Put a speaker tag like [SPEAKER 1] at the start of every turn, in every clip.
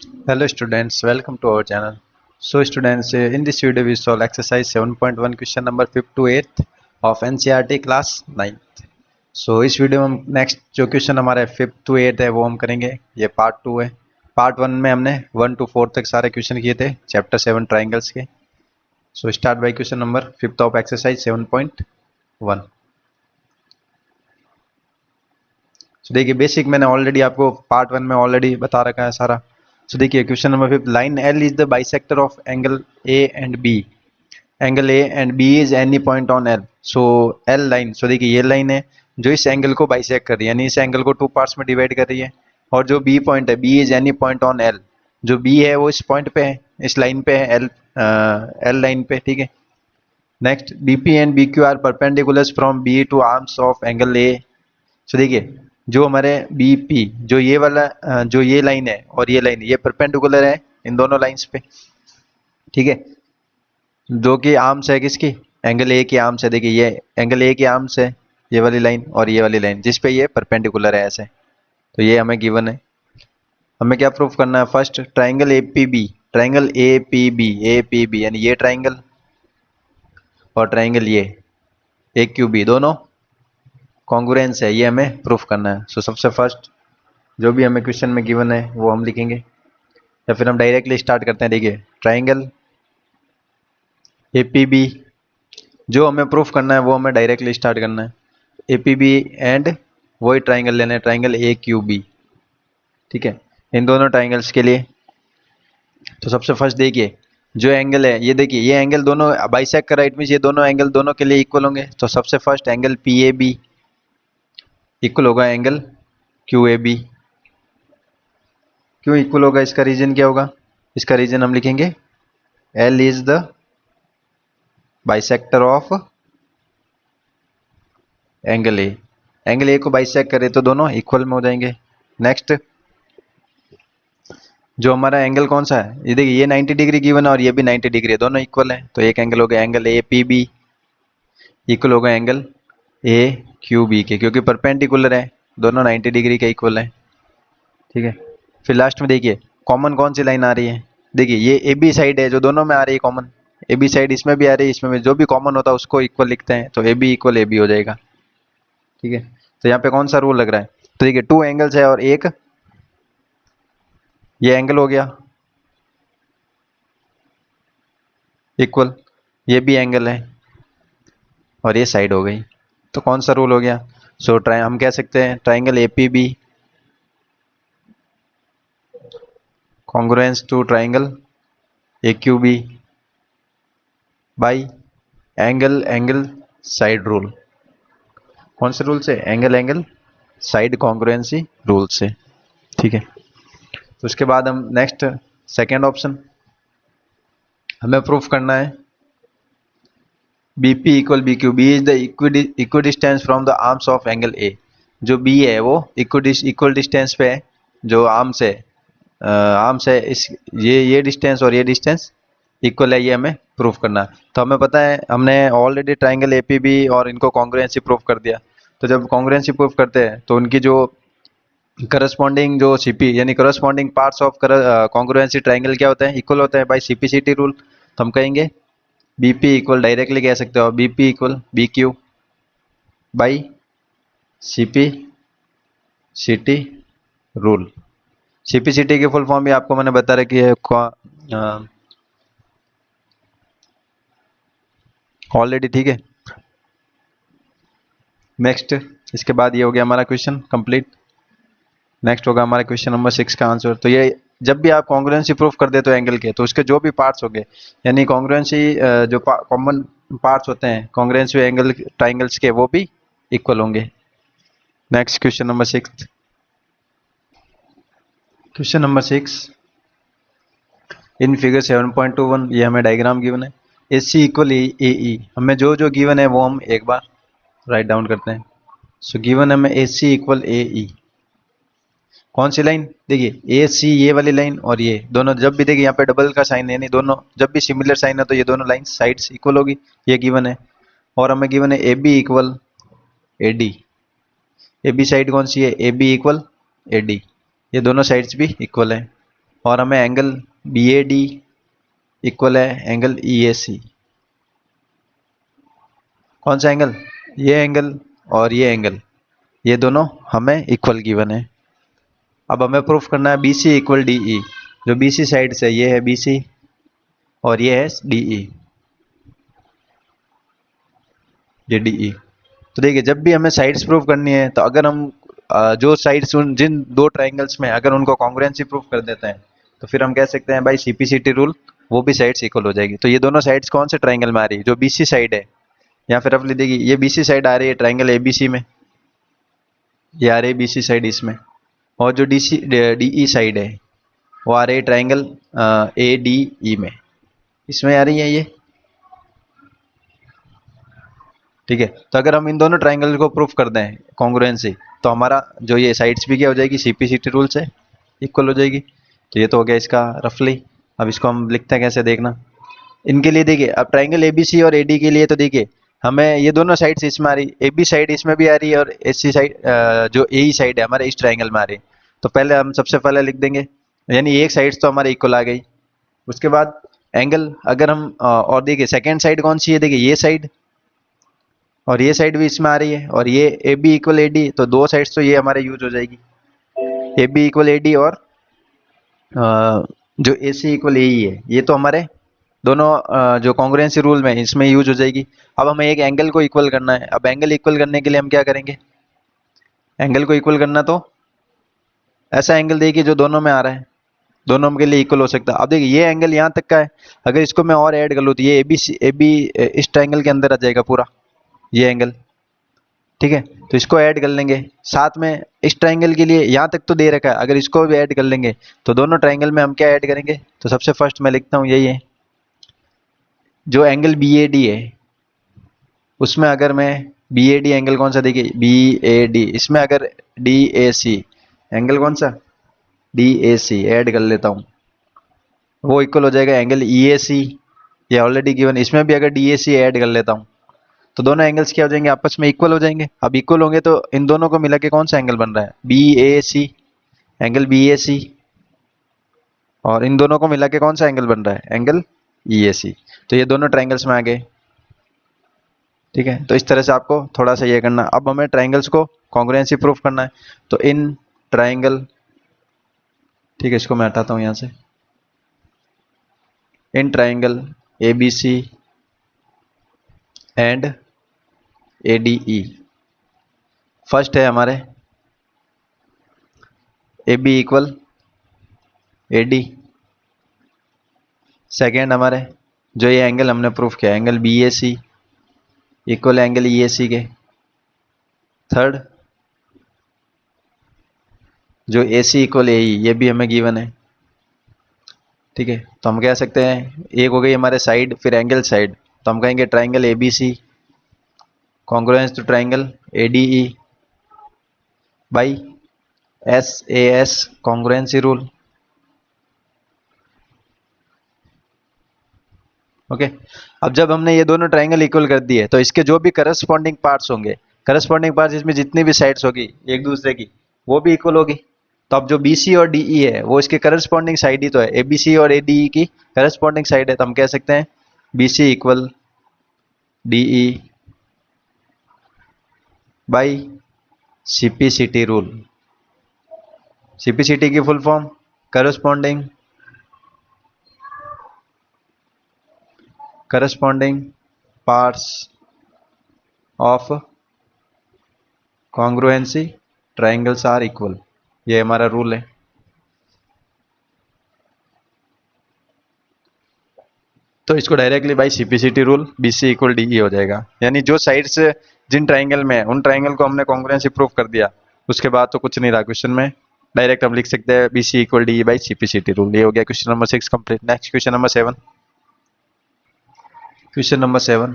[SPEAKER 1] Hello students, welcome to our channel. So students, in this video we solve exercise 7.1 question number 5th to 8th of NCERT class 9th. So इस video में हम next जो question हमारा 5th to 8th है वो हम करेंगे। ये पार्ट 2 है। पार्ट 1 में हमने 1 to 4 तक सारे क्वेश्चन किए थे चैप्टर 7 ट्राइंगल्स के। So start by question number 5th of exercise 7.1। सो देखिए बेसिक मैंने ऑलरेडी आपको पार्ट 1 में ऑलरेडी बता रखा है सारा। सो देखिए question number 5, line L is the bisector of angle A and B. Angle A and B is any point on L. So L line, so देखिए ये लाइन है जो इस एंगल को बाइसेक्ट कर रही है, यानी इस एंगल को टू पार्ट्स में डिवाइड कर रही है। और जो बी पॉइंट है, B is any point on L, जो बी है वो इस पॉइंट पे है, इस लाइन पे है, एल लाइन पे। ठीक है। Next, BP and B Q are perpendicular from B to arms of angle A. So देखिए जो हमारे बी पी, जो ये वाला जो ये लाइन है और ये लाइन, ये परपेंडिकुलर है इन दोनों लाइंस पे। ठीक है। जो कि आर्म्स है किसकी, एंगल ए की आर्म्स है। देखिए ये एंगल ए की आर्म्स है, ये वाली लाइन और ये वाली लाइन जिस पे ये परपेंडिकुलर है ऐसे। तो ये हमें गिवन है। हमें क्या प्रूफ करना है? First, triangle A P B, triangle A P B यानी ये ट्राइंगल और ट्राइंगल ये ए क्यू बी दोनों कॉन्ग्रुएंस है, ये हमें प्रूफ करना है। सो सबसे फर्स्ट जो भी हमें क्वेश्चन में गिवन है वो हम लिखेंगे, या फिर हम डायरेक्टली स्टार्ट करते हैं। देखिए ट्राइंगल ए पी बी, जो हमें प्रूफ करना है वो हमें डायरेक्टली स्टार्ट करना है। ए पी बी एंड वही ट्राइंगल लेना है, ट्राइंगल ए क्यू बी। ठीक है। इन दोनों ट्राइंगल्स के लिए तो सबसे फर्स्ट देखिए जो एंगल है, ये देखिए ये एंगल दोनों बाइसेक्ट कर राइट, मींस ये दोनों एंगल दोनों के लिए इक्वल होंगे। तो सबसे first angle P A B equal होगा एंगल क्यू ए बी। क्यों इक्वल होगा? इसका रीजन क्या होगा? इसका रीजन हम लिखेंगे L is the bisector of angle A. Angle A को बाइसेक्ट करे तो दोनों इक्वल में हो जाएंगे। नेक्स्ट, जो हमारा एंगल कौन सा है, ये देखिए ये 90 डिग्री गिवन है और ये भी 90 डिग्री है, दोनों इक्वल है। तो एक एंगल हो गया angle A P B equal होगा एंगल ए क्यू बी के, क्योंकि परपेंडिकुलर है, दोनों 90 डिग्री के इक्वल है। ठीक है। फिर लास्ट में देखिए कॉमन कौन सी लाइन आ रही है। देखिए ये ए बी साइड है जो दोनों में आ रही है कॉमन, ए बी साइड इसमें भी आ रही है, इसमें भी, जो भी कॉमन होता है उसको इक्वल लिखते हैं। तो A B equal A B हो जाएगा। ठीक है। तो यहाँ पे कौन सा रूल लग रहा है? तो देखिए टू एंगल्स है और एक ये एंगल हो गया इक्वल, ये भी एंगल है और ये साइड हो गई। तो कौन सा रूल हो गया? सो हम कह सकते हैं triangle A P B congruence to triangle A Q B by angle angle side rule. कौन से रूल से? Angle angle side congruency rule से। ठीक है। तो उसके बाद हम नेक्स्ट सेकेंड ऑप्शन हमें प्रूफ करना है B P equal B Q, B is the equidistance from the arms of angle A. जो बी है वो इक्वल डिस्टेंस पे है, जो आर्म्स है, आर्म्स है इस, ये डिस्टेंस और ये डिस्टेंस इक्वल है, ये हमें प्रूफ करना है। तो हमें पता है हमने already triangle A P B और इनको कॉन्ग्रुएंसी प्रूफ कर दिया। तो जब कॉन्ग्रुएंसी प्रूफ करते हैं तो उनकी जो करस्पॉन्डिंग जो सीपी यानी corresponding parts of congruency triangle क्या होते हैं? इक्वल होते हैं बाय सीपीसीटी रूल। तो हम कहेंगे बीपी इक्वल, डायरेक्टली कह सकते हो BP equal B Q by CP CT rule. CPCT की फुल फॉर्म भी आपको मैंने बता रखी है ऑलरेडी। ठीक है। नेक्स्ट, इसके बाद ये हो गया हमारा क्वेश्चन कंप्लीट। नेक्स्ट होगा हमारा क्वेश्चन नंबर 6 का आंसर। तो ये जब भी आप कॉन्ग्रुएंसी प्रूफ कर देते हो एंगल के, तो उसके जो भी पार्ट्स होंगे, यानी कॉन्ग्रुएंसी जो कॉमन पार्ट्स होते हैं कॉन्ग्रुएंसी एंगल ट्राइंगल्स के, वो भी इक्वल होंगे। Next question number 6। Question number 6 in figure 7.21, ये हमें डायग्राम गिवन है। ए सी इक्वल ए ई, हमें जो जो गिवन है वो हम एक बार राइट डाउन करते हैं। सो गिवन है हमें ए सी इक्वल ए ई। कौन सी लाइन? देखिए ए सी ये वाली लाइन और ये दोनों, जब भी देखिए यहाँ पे डबल का साइन है, यानी दोनों जब भी सिमिलर साइन है तो ये दोनों लाइन साइड्स इक्वल होगी, ये गिवन है। और हमें गिवन है A B equal A D. A B side कौन सी है? A B equal A D, ये दोनों साइड्स भी इक्वल है। और हमें angle B A D equal है एंगल ई ए सी। कौन सा एंगल? ये एंगल और ये एंगल, ये दोनों हमें इक्वल गिवन है। अब हमें प्रूफ करना है B C equal D E. जो बी सी साइड से ये है बी सी और ये है डी ई, ये डी ई। तो देखिए जब भी हमें साइड्स प्रूफ करनी है तो अगर हम जो साइड्स जिन दो ट्राइंगल्स में अगर उनको कॉन्ग्रुएंसी प्रूफ कर देते हैं तो फिर हम कह सकते हैं भाई सीपीसीटी रूल, वो भी साइड्स इक्वल हो जाएगी। तो ये दोनों साइड्स कौन से ट्राइंगल में आ रही है? जो बीसी साइड है, या फिर रफली देखिए ये बीसी साइड आ रही है ट्राइंगल एबीसी में, ये आ रही है बीसी साइड इसमें, और जो डीसी डीई साइड है वो आ रही है ट्राइंगल ए डी ई में, इसमें आ रही है ये। ठीक है, तो अगर हम इन दोनों ट्राइंगल को प्रूफ कर दें कॉन्ग्रुएंसी, तो हमारा जो ये साइड्स भी क्या हो जाएगी, सीपीसीटी रूल से इक्वल हो जाएगी। तो ये तो हो गया इसका रफली। अब इसको हम लिखते हैं कैसे, देखना। इनके लिए देखिए, अब ट्राइंगल एबीसी और एडी के लिए तो देखिए हमें ये दोनों साइड्स इसमें आ रही, एबी साइड इसमें भी आ रही है और एसी साइड जो ए साइड है हमारे इस ट्राइंगल में आ रही। तो पहले हम सबसे पहले लिख देंगे, यानी एक साइड्स तो हमारे इक्वल आ गई। उसके बाद एंगल अगर हम और देखिए सेकेंड साइड कौन सी है, देखिए ये साइड, और ये साइड भी इसमें आ रही है, और ये A B equal A D, तो दो साइड्स तो ये हमारे यूज हो जाएगी, A B equal A D और जो ए सी इक्वल ए ई है, ये तो हमारे दोनों जो कॉन्ग्रुएंसी रूल में इसमें यूज हो जाएगी। अब हमें एक एंगल को इक्वल करना है। अब एंगल इक्वल करने के लिए हम क्या करेंगे, एंगल को इक्वल करना तो ऐसा एंगल देखिए जो दोनों में आ रहा है, दोनों के लिए इक्वल हो सकता है। अब देखिए ये एंगल यहाँ तक का है, अगर इसको मैं और ऐड कर लूँ तो ये ए बी इस ट्राइंगल के अंदर आ जाएगा पूरा ये एंगल। ठीक है, तो इसको ऐड कर लेंगे साथ में। इस ट्राइंगल के लिए यहाँ तक तो दे रखा है, अगर इसको भी ऐड कर लेंगे तो दोनों ट्राइंगल में हम क्या ऐड करेंगे, तो सबसे फर्स्ट मैं लिखता हूँ यही है, जो एंगल बी ए डी है उसमें अगर मैं बी ए डी एंगल कौन सा, देखिए बी ए डी, इसमें अगर डी ए सी एंगल कौन सा, डी ए सी ऐड कर लेता हूँ, वो इक्वल हो जाएगा एंगल ई ए सी, ये ऑलरेडी गिवन। इसमें भी अगर डी ए सी ऐड कर लेता हूँ तो दोनों एंगल्स क्या हो जाएंगे, आपस में इक्वल हो जाएंगे। अब इक्वल होंगे तो इन दोनों को मिला के कौन सा एंगल बन रहा है, B A C, angle B A सी, और इन दोनों को मिला के कौन सा एंगल बन रहा है, एंगल ई ए सी। तो ये दोनों ट्राइंगल्स में आ गए। ठीक है, तो इस तरह से आपको थोड़ा सा ये करना। अब हमें ट्राइंगल्स को कॉन्ग्रुएंसी प्रूफ करना है, तो इन ट्राइंगल, ठीक है इसको मैं हटाता हूँ यहाँ से, in triangle A B C and A D E, first है हमारे A B equal A D, second हमारे जो ये एंगल हमने प्रूफ किया angle B A C equal angle E A C के, थर्ड जो ए सी इक्वल ए ई, ये भी हमें गिवन है। ठीक है, तो हम कह सकते हैं एक हो गई हमारे साइड, फिर एंगल साइड, तो हम कहेंगे triangle A B C congruence to triangle A D E by S A S congruency rule. Okay, अब जब हमने ये दोनों ट्राइंगल इक्वल कर दिए तो इसके जो भी करस्पॉन्डिंग पार्ट्स होंगे, करस्पॉन्डिंग पार्ट्स इसमें जितनी भी साइड्स होगी एक दूसरे की, वो भी इक्वल होगी। तो अब जो बी सी और डी ई है वो इसके करस्पॉन्डिंग साइड ही तो है, ए बी सी और ए डी ई की करस्पॉन्डिंग साइड है, तो हम कह सकते हैं B C equal D E by CPCT rule. CPCT की full form corresponding parts of congruency triangles are equal, ये हमारा रूल है। तो इसको directly by CPCT rule B C equal D E हो जाएगा, यानी जो साइड्स जिन ट्राइंगल में है उन ट्राइंगल को हमने कॉन्ग्रुएंसी प्रूफ कर दिया, उसके बाद तो कुछ नहीं रहा क्वेश्चन में, डायरेक्ट हम लिख सकते हैं B C equal D E by CPCT rule. ये हो गया question number 6 complete. Next question number 7। Question number 7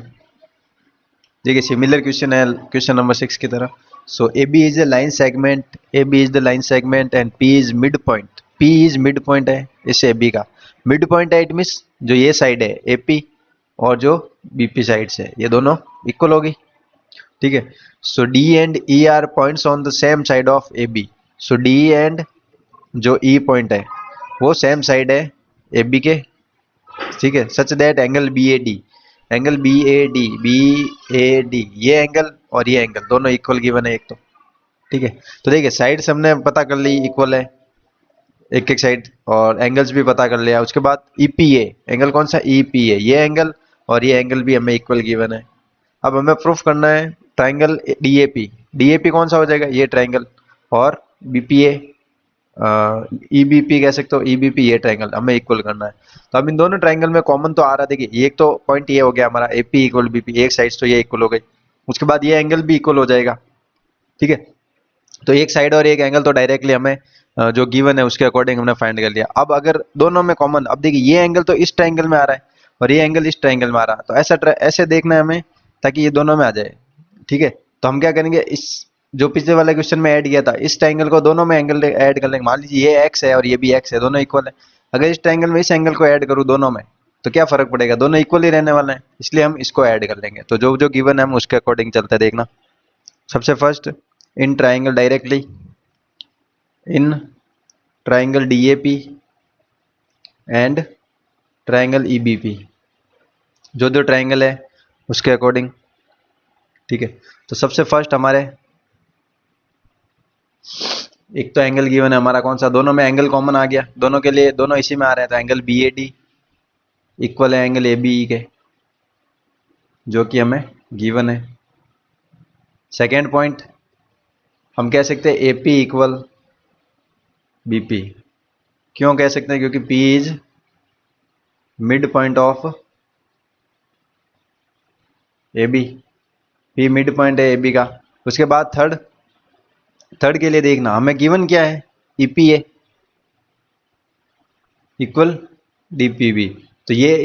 [SPEAKER 1] देखिए सिमिलर क्वेश्चन है क्वेश्चन नंबर 6 की तरह। So A B is the line segment, A B is the line segment and P is mid point, P is mid point है इस A B का, mid point है it means जो ये side है A P और जो B P side से ये दोनों इक्वल होगी। ठीक है, so D and E are points on the same side of A B. So D and जो ई पॉइंट है वो सेम साइड है ए बी के, ठीक है। Such that angle B A D, angle B A D ये angle और ये एंगल दोनों इक्वल गिवन है एक तो, ठीक है। तो देखिए साइड्स हमने पता कर ली इक्वल है एक एक साइड, और एंगल्स भी पता कर लिया। उसके बाद ईपीए एंगल कौन सा, ईपीए ये एंगल और ये एंगल भी हमें इक्वल गिवन है। अब हमें प्रूफ करना है ट्राइंगल डीएपी, डीएपी कौन सा हो जाएगा, ये ट्राइंगल, और बीपीए ईबीपी कह सकते हो, ईबीपी ये ट्राइंगल हमें इक्वल करना है। तो अब इन दोनों ट्राइंगल में कॉमन तो आ रहा है, देखिए एक तो पॉइंट ये हो गया हमारा एपी इक्वल बीपी, एक साइड तो ये इक्वल हो गई। उसके बाद ये एंगल भी इक्वल हो जाएगा, ठीक है। तो एक साइड और एक एंगल तो डायरेक्टली हमें जो गिवन है उसके अकॉर्डिंग हमने फाइंड कर लिया। अब अगर दोनों में कॉमन, अब देखिए ये एंगल तो इस ट्राइंगल में आ रहा है और ये एंगल इस ट्राइंगल में आ रहा है, तो ऐसा ऐसे देखना है हमें ताकि ये दोनों में आ जाए, ठीक है। तो हम क्या करेंगे, इस जो पिछले वाले क्वेश्चन में ऐड किया था इस ट्राइंगल को दोनों में एंगल ऐड कर लेंगे। मान लीजिए ये एक्स है और ये भी एक्स है, दोनों इक्वल है। अगर इस ट्राइंगल में इस एंगल को ऐड करूँ दोनों में तो क्या फर्क पड़ेगा, दोनों इक्वल ही रहने वाले हैं, इसलिए हम इसको ऐड कर लेंगे। तो जो जो गिवन है हम उसके अकॉर्डिंग चलते हैं, देखना। सबसे first in triangle directly in triangle DAP and triangle EBP, जो जो ट्राइंगल है उसके अकॉर्डिंग, ठीक है। तो सबसे फर्स्ट हमारे एक तो एंगल गिवन है हमारा कौन सा, दोनों में एंगल कॉमन आ गया, दोनों के लिए दोनों इसी में आ रहे हैं, तो angle B A D equal है एंगल ए बी के, जो कि हमें गिवन है। सेकेंड पॉइंट हम कह सकते हैं A P equal B P, क्यों कह सकते हैं, क्योंकि P is mid point of A B, P mid point है ए बी का। उसके बाद थर्ड, थर्ड के लिए देखना हमें गिवन क्या है, ईपीए इक्वल डीपीबी, तो ये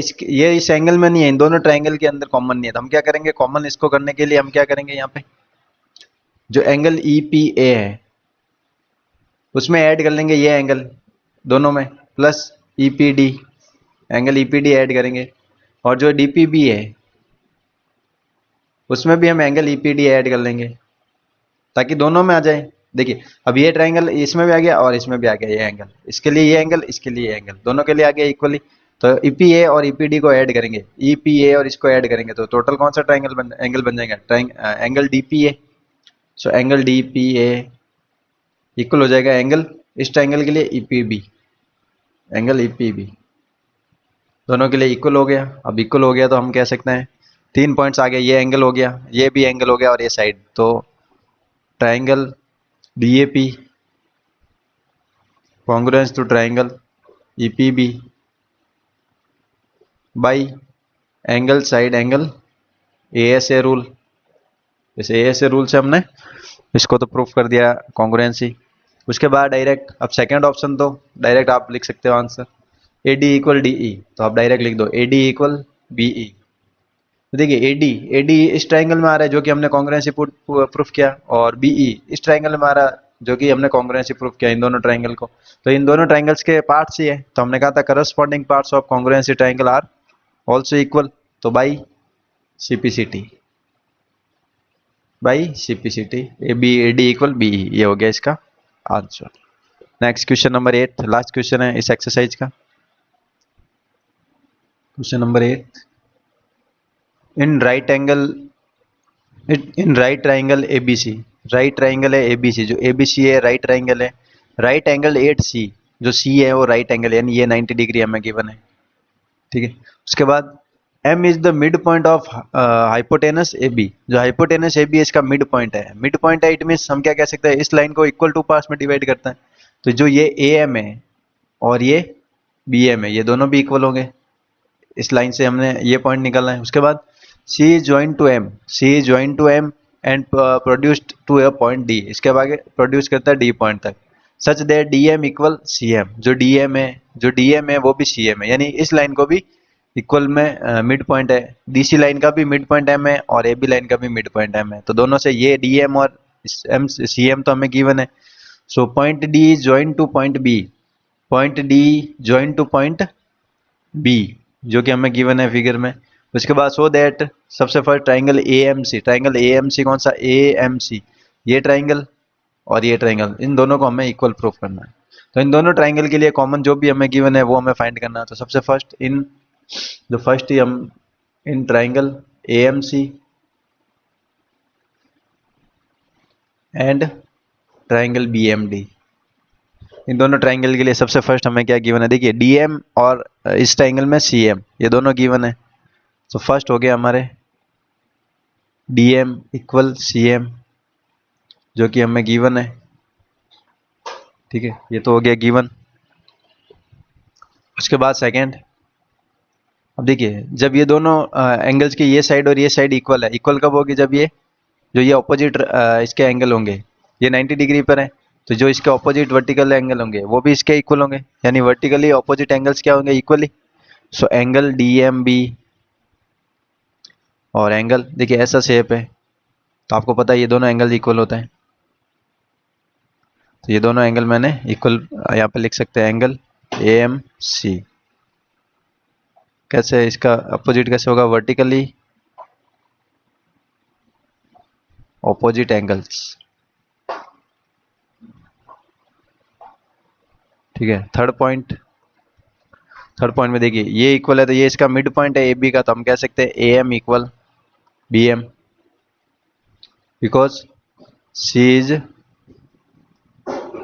[SPEAKER 1] इस एंगल में नहीं है, इन दोनों ट्राइंगल के अंदर कॉमन नहीं है। तो हम क्या करेंगे, कॉमन इसको करने के लिए हम क्या करेंगे, यहाँ पे जो एंगल ईपीए है उसमें ऐड कर लेंगे ये एंगल दोनों में, plus EPD angle EPD add करेंगे, और जो डीपीबी है उसमें भी हम एंगल ईपीडी ऐड कर लेंगे ताकि दोनों में आ जाए। देखिए अब ये ट्राइंगल इसमें भी आ गया और इसमें भी आ गया ये एंगल, इसके लिए ये एंगल इसके लिए ये एंगल, दोनों के लिए आ गया इक्वली। तो ईपीए और ईपीडी को ऐड करेंगे, ईपीए और इसको ऐड करेंगे तो टोटल कौन सा एंगल बन जाएगा, angle DPA. So angle DPA equal हो जाएगा एंगल इस ट्राइंगल के लिए ईपीबी, एंगल ईपीबी दोनों के लिए इक्वल हो गया। अब इक्वल हो गया तो हम कह सकते हैं तीन पॉइंट्स आ गए, ये एंगल हो गया, ये भी एंगल हो गया, और ये साइड, तो triangle DAP congruence to triangle EPB by angle side angle ASA rule. जैसे एएसए रूल से हमने इसको तो प्रूफ कर दिया कॉन्ग्रुएंसी। उसके बाद डायरेक्ट अब सेकंड ऑप्शन तो डायरेक्ट आप लिख सकते हो answer, A D equal D E, तो आप डायरेक्ट लिख दो A D equal B E. तो देखिए ए डी इस ट्राइंगल में आ रहा है जो कि हमने कॉन्ग्रुएंसी प्रूफ किया, और बी ई इस ट्राइंगल में आ रहा है जो कि हमने कॉन्ग्रुएंसी प्रूफ किया इन दोनों ट्राइंगल को। तो इन दोनों ट्राइंगल्स के पार्ट्स ही है, तो हमने कहा था corresponding parts of congruency triangle are also equal, तो by CPCT, by CPCT A B A D equal B, ये हो गया इसका answer. Next question number 8, last question है इस एक्सरसाइज का, question number 8। In right angle in right triangle ABC, right triangle है ABC, जो एबीसी है राइट ट्राइंगल है, राइट एंगल 8 सी, जो सी है वो राइट एंगल यानी ये 90 डिग्री हमें गिवन है, ठीक है। उसके बाद M is the mid point of hypotenuse A B, जो हाइपोटेनस ए बी इसका मिड पॉइंट है, मिड पॉइंट है इट मीन्स हम क्या कह सकते हैं, इस लाइन को इक्वल टू पार्ट्स में डिवाइड करते हैं, तो जो ये ए एम है और ये बी एम है ये दोनों भी इक्वल होंगे, इस लाइन से हमने ये पॉइंट निकालना है। उसके बाद C is join to M, C is join to M and produced to a point D, इसके बाद प्रोड्यूस करता है डी पॉइंट तक, such that D M equal C M, जो डी एम है वो भी सी एम है, यानी इस लाइन को भी इक्वल में मिड पॉइंट है, डीसी लाइन का भी मिड पॉइंट एम है और ए बी लाइन का भी मिड पॉइंट एम है, तो दोनों से ये डी एम और एम सी एम तो हमें गिवन है। So point D join to point B, point D join to point B जो कि हमें गिवन है फिगर में। उसके बाद सो दैट सबसे first triangle A M C, triangle A M C कौन सा, ए एम सी ये ट्राइंगल और ये ट्राइंगल, इन दोनों को हमें इक्वल प्रूफ करना है। तो इन दोनों ट्राइंगल के लिए कॉमन जो भी हमें गिवन है वो हमें फाइंड करना है। तो सबसे फर्स्ट इन जो फर्स्ट ही हम in triangle AMC and triangle BMD, इन दोनों ट्राइंगल के लिए सबसे फर्स्ट हमें क्या गिवन है, देखिए DM और इस ट्राइंगल में CM, ये दोनों गिवन है। तो फर्स्ट हो गया हमारे DM इक्वल CM जो कि हमें गिवन है, ठीक है, ये तो हो गया गिवन। उसके बाद सेकंड, अब देखिए जब ये दोनों एंगल्स की ये साइड और ये साइड इक्वल है, इक्वल कब होगी, जब ये जो ये ऑपोजिट इसके एंगल होंगे, ये 90 डिग्री पर है, तो जो इसके ऑपोजिट वर्टिकल एंगल होंगे वो भी इसके इक्वल होंगे, यानी वर्टिकली ऑपोजिट एंगल्स क्या होंगे, इक्वली। सो एंगल DMB और एंगल, देखिए ऐसा शेप है तो आपको पता है ये दोनों एंगल इक्वल होते हैं, तो ये दोनों एंगल मैंने इक्वल यहाँ पे लिख सकते हैं, एंगल AMC। कैसे इसका अपोजिट कैसे होगा, वर्टिकली ऑपोजिट एंगल्स, ठीक है। थर्ड पॉइंट में देखिए ये इक्वल है तो ये इसका मिड पॉइंट है AB का, तो हम कह सकते हैं AM equal BM because C is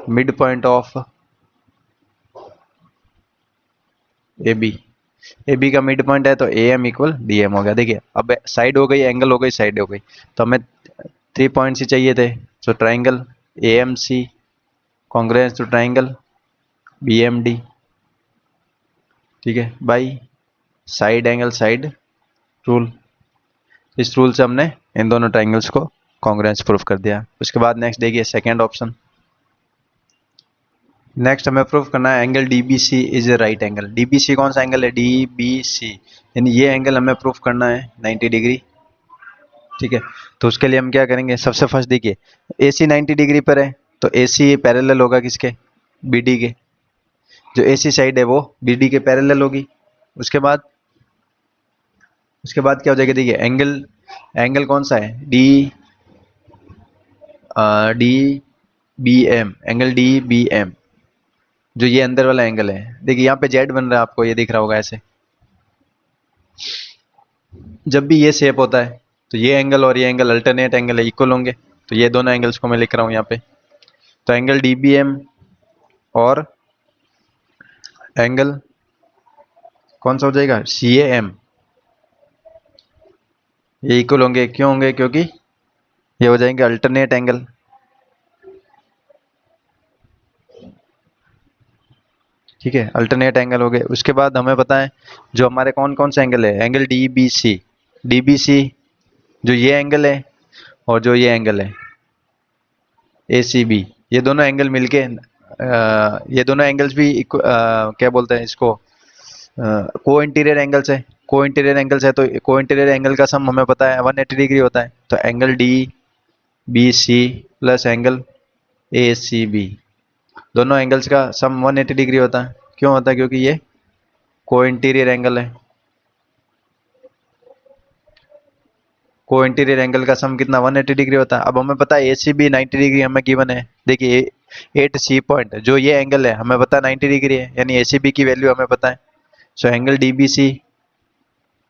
[SPEAKER 1] mid point of AB का मिड पॉइंट है तो AM इक्वल DM हो गया। देखिए अब साइड हो गई, एंगल हो गई, साइड हो गई, तो हमें 3 पॉइंट्स ही चाहिए थे। So triangle AMC congruence to triangle BMD, ठीक है, by side angle side rule. इस रूल से हमने इन दोनों ट्राइंगल्स को कॉन्ग्रुएंस प्रूफ कर दिया। उसके बाद नेक्स्ट देखिए सेकेंड ऑप्शन, नेक्स्ट हमें प्रूफ करना है angle DBC is a right angle. DBC कौन सा एंगल है, DBC, यानी ये एंगल हमें प्रूफ करना है 90 डिग्री, ठीक है। तो उसके लिए हम क्या करेंगे, सबसे फर्स्ट देखिए AC 90 डिग्री पर है तो AC पैरेलल होगा किसके, BD के, जो AC साइड है वो BD के पैरेलल होगी। उसके बाद क्या हो जाएगा, देखिए एंगल एंगल कौन सा है, DBM, एंगल DBM जो ये अंदर वाला एंगल है। देखिए यहाँ पे जेड बन रहा है, आपको ये दिख रहा होगा ऐसे। जब भी ये शेप होता है तो ये एंगल और ये एंगल अल्टरनेट एंगल है, इक्वल होंगे, तो ये दोनों एंगल्स को मैं लिख रहा हूँ यहाँ पे। तो एंगल DBM और एंगल कौन सा हो जाएगा, CAM, ये इक्वल होंगे, क्यों होंगे, क्योंकि ये हो जाएंगे अल्टरनेट एंगल, ठीक है, अल्टरनेट एंगल हो गए। उसके बाद हमें पता है जो हमारे कौन कौन से एंगल है, एंगल DBC जो ये एंगल है और जो ये एंगल है ACB, ये दोनों एंगल मिलके ये दोनों एंगल्स भी क्या बोलते हैं इसको, को इंटीरियर एंगल्स है। को इंटीरियर एंगल्स है तो को इंटीरियर एंगल का सम हमें पता है 180 डिग्री होता है। तो angle DBC plus angle ACB, दोनों एंगल्स का सम 180 डिग्री होता है। क्यों होता है, क्योंकि ये को इंटीरियर एंगल है। को इंटीरियर एंगल का सम कितना, 180 डिग्री होता है। अब हमें पता है ACB 90 डिग्री हमें गिवन है। देखिए 8C पॉइंट जो ये एंगल है हमें पता है 90 डिग्री है, यानी ACB की वैल्यू हमें पता है। So angle DBC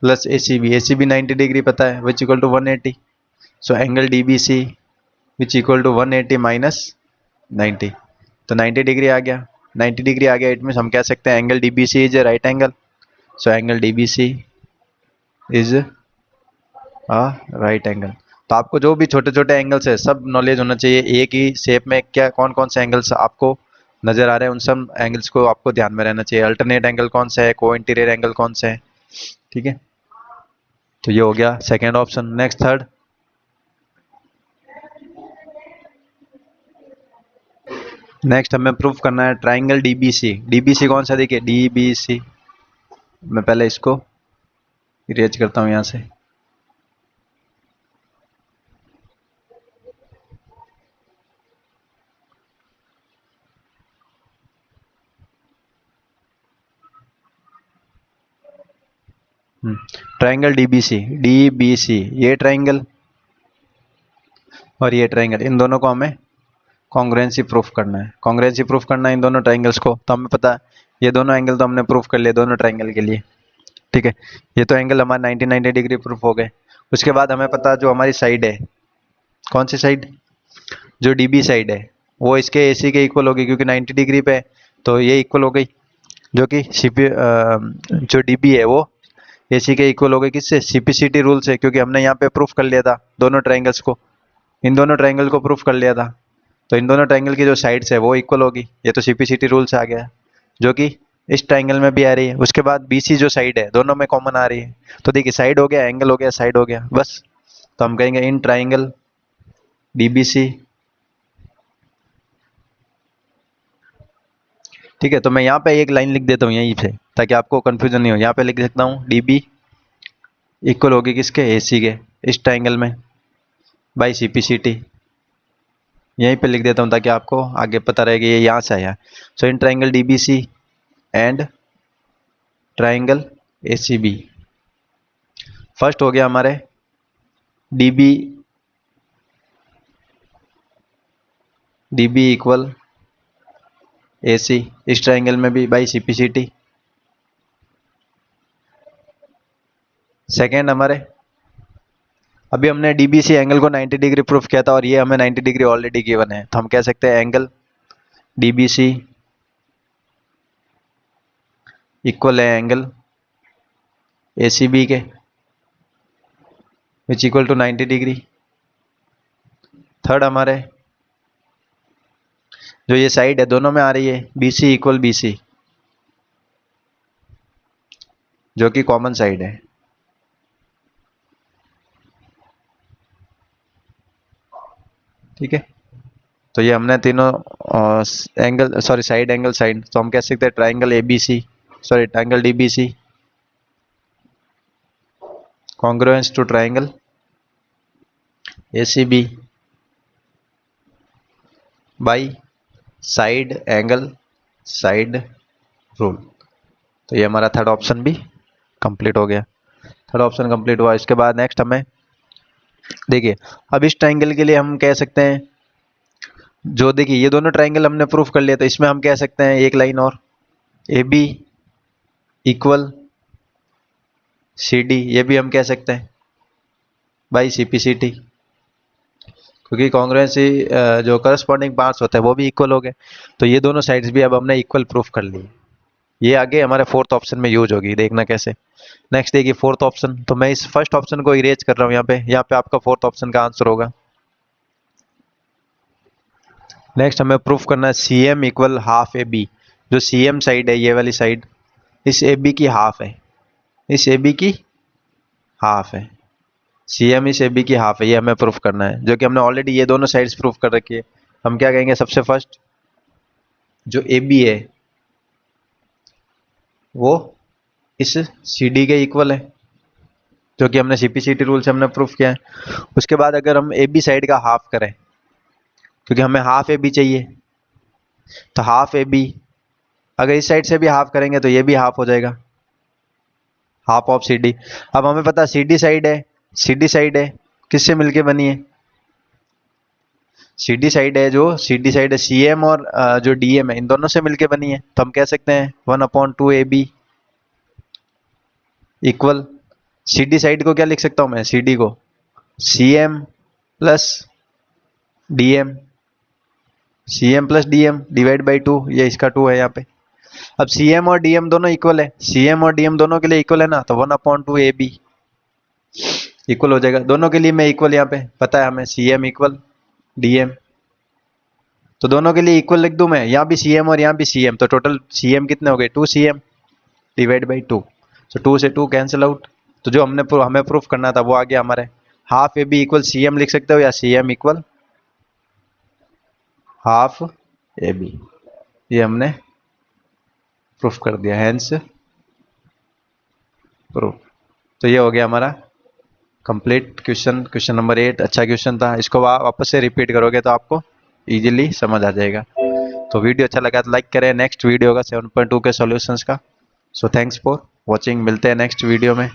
[SPEAKER 1] plus ACB 90 degree पता है which equal to 180। So angle DBC which equal to 180 minus 90, तो 90 डिग्री आ गया। 90 डिग्री आ गया, इट मीन हम कह सकते हैं angle DBC is a right angle. So angle DBC is right angle. तो आपको जो भी छोटे छोटे एंगल्स है सब नॉलेज होना चाहिए, एक ही शेप में क्या कौन कौन से एंगल्स आपको नजर आ रहे हैं, उन सब एंगल्स को आपको ध्यान में रहना चाहिए। अल्टरनेट एंगल कौन सा है, को इंटीरियर एंगल कौन सा है, ठीक है। तो ये हो गया second option. Next third, next हमें प्रूफ करना है ट्राइंगल DBC कौन सा, देखिए DBC, मैं पहले इसको इरेज करता हूँ यहाँ से। ट्राइंगल DBC ये ट्राइंगल और ये ट्राइंगल, इन दोनों को हमें कॉन्ग्रुएंसी प्रूफ करना है, कॉन्ग्रुएंसी प्रूफ करना है इन दोनों ट्राइंगल्स को। तो हमें पता है ये दोनों एंगल तो हमने प्रूफ कर लिए दोनों ट्राइंगल के लिए, ठीक है। ये तो एंगल हमारे 90 डिग्री प्रूफ हो गए। उसके बाद हमें पता है जो हमारी साइड है, कौन सी साइड, जो डीबी साइड है वो इसके एसी के इक्वल होगी, क्योंकि 90 डिग्री पे है तो ये इक्वल हो गई, जो कि सीपी जो डीबी है वो एसी के इक्वल हो गई, किससे, सीपीसीटी रूल से, क्योंकि हमने यहाँ पे प्रूफ कर लिया था दोनों ट्राइंगल्स को, इन दोनों ट्राइंगल को प्रूफ कर लिया था। तो इन दोनों ट्राइंगल की जो साइड्स है वो इक्वल होगी, ये तो सीपीसीटी रूल से आ गया, जो कि इस ट्राइंगल में भी आ रही है। उसके बाद बीसी जो साइड है दोनों में कॉमन आ रही है, तो देखिए साइड हो गया, एंगल हो गया, साइड हो गया, बस। तो हम कहेंगे इन ट्राइंगल डीबीसी, ठीक है। तो मैं यहाँ पे एक लाइन लिख देता हूँ यहीं से ताकि आपको कंफ्यूजन नहीं हो। यहाँ पे लिख सकता हूँ डीबी इक्वल होगी किसके, एसी के, इस ट्राइंगल में, बाई सीपीसीटी। यहीं पे लिख देता हूँ ताकि आपको आगे पता रहे कि ये यहाँ से आया। So in triangle DBC and triangle ACB, first हो गया हमारे डीबी इक्वल एसी, इस ट्राइंगल में भी बाई सीपीसीटी। सेकेंड हमारे, अभी हमने डीबीसी एंगल को 90 डिग्री प्रूफ किया था और ये हमें 90 डिग्री ऑलरेडी गिवन है, तो हम कह सकते हैं एंगल डीबीसी इक्वल है एंगल एसीबी के, which equal to 90 degree. Third हमारे जो ये साइड है दोनों में आ रही है बीसी इक्वल बीसी, जो कि कॉमन साइड है, ठीक है। तो ये हमने तीनों angle sorry side angle side, तो हम कह सकते हैं triangle ABC sorry triangle DBC congruence to triangle ACB by side angle side rule. तो ये हमारा थर्ड ऑप्शन भी कंप्लीट हो गया, थर्ड ऑप्शन कंप्लीट हुआ। इसके बाद नेक्स्ट हमें देखिए, अब इस ट्राइंगल के लिए हम कह सकते हैं, जो देखिए ये दोनों ट्राइंगल हमने प्रूफ कर लिया, तो इसमें हम कह सकते हैं एक लाइन और, A B equal C D, ये भी हम कह सकते हैं बाई सीपीसीटी, क्योंकि कॉन्ग्रुएंसी जो करस्पॉन्डिंग पार्ट्स होते हैं वो भी इक्वल हो गए। तो ये दोनों साइड्स भी अब हमने इक्वल प्रूफ कर ली। ये आगे हमारे फोर्थ ऑप्शन में यूज होगी, देखना कैसे। नेक्स्ट देखिए फोर्थ ऑप्शन, तो मैं इस फर्स्ट ऑप्शन को इरेज कर रहा हूँ यहाँ पे आपका फोर्थ ऑप्शन का आंसर होगा। नेक्स्ट हमें प्रूफ करना है C M equal half A B, जो सी एम साइड है ये वाली साइड इस ए बी की हाफ है, इस ए बी की हाफ है, सी एम इस ए बी की हाफ है, ये हमें प्रूफ करना है, जो कि हमने ऑलरेडी ये दोनों साइड्स प्रूफ कर रखी है। हम क्या कहेंगे, सबसे फर्स्ट जो ए बी है वो इस सी डी के इक्वल है, जो कि हमने सीपीसीटी रूल से हमने प्रूफ किया है। उसके बाद अगर हम ए बी साइड का हाफ करें, क्योंकि हमें हाफ ए बी चाहिए, तो हाफ ए बी अगर इस साइड से भी हाफ करेंगे तो ये भी हाफ हो जाएगा, हाफ ऑफ सी डी। अब हमें पता सी डी साइड है, सी डी साइड है किससे मिलके बनी है, सी डी साइड है, जो सी डी साइड है सी एम और जो डी एम है इन दोनों से मिलके बनी है। तो हम कह सकते हैं 1/2 A B equal, C D side को क्या लिख सकता हूं मैं, सी डी को C M plus D M, C M plus D M divide by 2, ये इसका 2 है यहाँ पे। अब सी एम और डी एम दोनों इक्वल है, सी एम और डी एम दोनों के लिए इक्वल है ना, तो 1/2 ए बी इक्वल हो जाएगा। दोनों के लिए मैं इक्वल यहाँ पे पता है हमें, C M equal D M, तो दोनों के लिए इक्वल लिख दूं मैं, यहाँ भी सी एम और यहाँ भी सी एम, तो टोटल सी एम कितने हो गए, 2 सी एम डिवाइड बाई 2, तो 2 से 2 कैंसिल आउट। तो जो हमें प्रूफ करना था वो आ गया हमारे, half A B equal C M लिख सकते हो या C M equal half A B, ये हमने प्रूफ कर दिया, हैंस प्रूफ। तो ये हो गया हमारा कंप्लीट क्वेश्चन नंबर 8। अच्छा क्वेश्चन था, इसको वापस से रिपीट करोगे तो आपको इजीली समझ आ जाएगा। तो वीडियो अच्छा लगा तो लाइक करें, नेक्स्ट वीडियो होगा 7.2 के सॉल्यूशंस का। सो थैंक्स फॉर वॉचिंग, मिलते हैं नेक्स्ट वीडियो में।